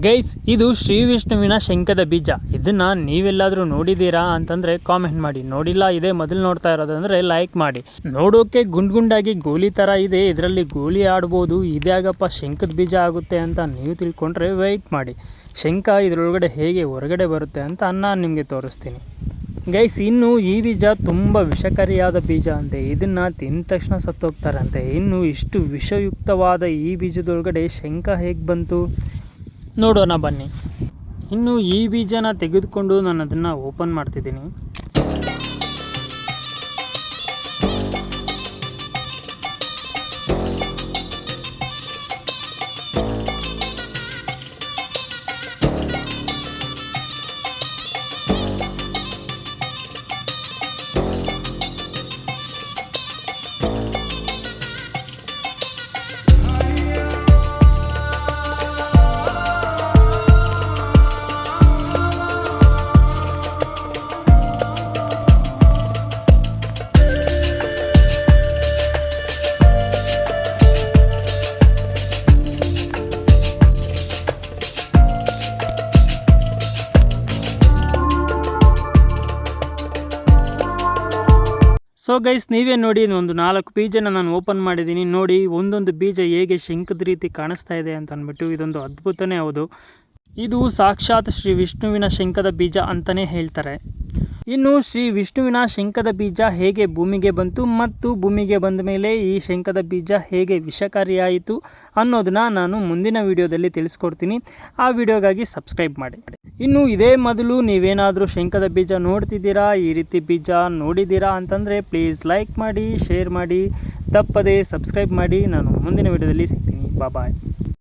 Guys, ಇದು ಶ್ರೀ ವಿಷ್ಣುವಿನ ಶಂಖದ ಬೀಜ. ಇದನ್ನು ನೀವೆಲ್ಲಾದರೂ ನೋಡಿದ್ದೀರಾ ಅಂತಂದರೆ ಕಾಮೆಂಟ್ ಮಾಡಿ. ನೋಡಿಲ್ಲ, ಇದೇ ಮೊದಲು ನೋಡ್ತಾ ಇರೋದಂದರೆ ಲೈಕ್ ಮಾಡಿ. ನೋಡೋಕೆ ಗುಂಡಾಗಿ ಗೋಲಿ ಥರ ಇದೆ, ಇದರಲ್ಲಿ ಗೋಲಿ ಆಡ್ಬೋದು. ಇದ್ಯಾಗಪ್ಪ ಶಂಖದ ಬೀಜ ಆಗುತ್ತೆ ಅಂತ ನೀವು ತಿಳ್ಕೊಂಡ್ರೆ ವೆಯ್ಟ್ ಮಾಡಿ. ಶಂಖ ಇದರೊಳಗಡೆ ಹೇಗೆ ಹೊರಗಡೆ ಬರುತ್ತೆ ಅಂತ ನಾನು ನಿಮಗೆ ತೋರಿಸ್ತೀನಿ. ಗೈಸ್, ಇನ್ನು ಈ ಬೀಜ ತುಂಬ ವಿಷಕಾರಿಯಾದ ಬೀಜ ಅಂತೆ. ಇದನ್ನು ತಿಂದ ತಕ್ಷಣ ಸತ್ತೋಗ್ತಾರಂತೆ. ಇನ್ನು ಇಷ್ಟು ವಿಷಯುಕ್ತವಾದ ಈ ಬೀಜದೊಳಗಡೆ ಶಂಖ ಹೇಗೆ ಬಂತು ನೋಡೋಣ ಬನ್ನಿ. ಇನ್ನು ಈ ಬೀಜನ ತೆಗೆದುಕೊಂಡು ನಾನು ಅದನ್ನು ಓಪನ್ ಮಾಡ್ತಿದ್ದೀನಿ. ಸೊ ಗೈಸ್, ನೀವೇ ನೋಡಿ, ಒಂದು 4 ಬೀಜನ ನಾನು ಓಪನ್ ಮಾಡಿದ್ದೀನಿ. ನೋಡಿ, ಒಂದೊಂದು ಬೀಜ ಹೇಗೆ ಶಂಖದ ರೀತಿ ಕಾಣಿಸ್ತಾ ಇದೆ ಅಂತ ಅಂದ್ಬಿಟ್ಟು. ಇದೊಂದು ಅದ್ಭುತನೇ ಹೌದು. ಇದು ಸಾಕ್ಷಾತ್ ಶ್ರೀ ವಿಷ್ಣುವಿನ ಶಂಖದ ಬೀಜ ಅಂತಲೇ ಹೇಳ್ತಾರೆ. ಇನ್ನು ಶ್ರೀ ವಿಷ್ಣುವಿನ ಶಂಖದ ಬೀಜ ಹೇಗೆ ಭೂಮಿಗೆ ಬಂತು ಮತ್ತು ಭೂಮಿಗೆ ಬಂದ ಮೇಲೆ ಈ ಶಂಖದ ಬೀಜ ಹೇಗೆ ವಿಷಕಾರಿಯಾಯಿತು ಅನ್ನೋದನ್ನ ನಾನು ಮುಂದಿನ ವಿಡಿಯೋದಲ್ಲಿ ತಿಳಿಸ್ಕೊಡ್ತೀನಿ. ಆ ವಿಡಿಯೋಗಾಗಿ ಸಬ್ಸ್ಕ್ರೈಬ್ ಮಾಡಿ. ಇನ್ನು ಇದೇ ಮೊದಲು ನೀವೇನಾದರೂ ಶಂಖದ ಬೀಜ ನೋಡ್ತಿದ್ದೀರಾ, ಈ ರೀತಿ ಬೀಜ ನೋಡಿದ್ದೀರಾ ಅಂತಂದರೆ ಪ್ಲೀಸ್ ಲೈಕ್ ಮಾಡಿ, ಶೇರ್ ಮಾಡಿ, ತಪ್ಪದೇ ಸಬ್ಸ್ಕ್ರೈಬ್ ಮಾಡಿ. ನಾನು ಮುಂದಿನ ವಿಡಿಯೋದಲ್ಲಿ ಸಿಗ್ತೀನಿ. ಬಾಯ್.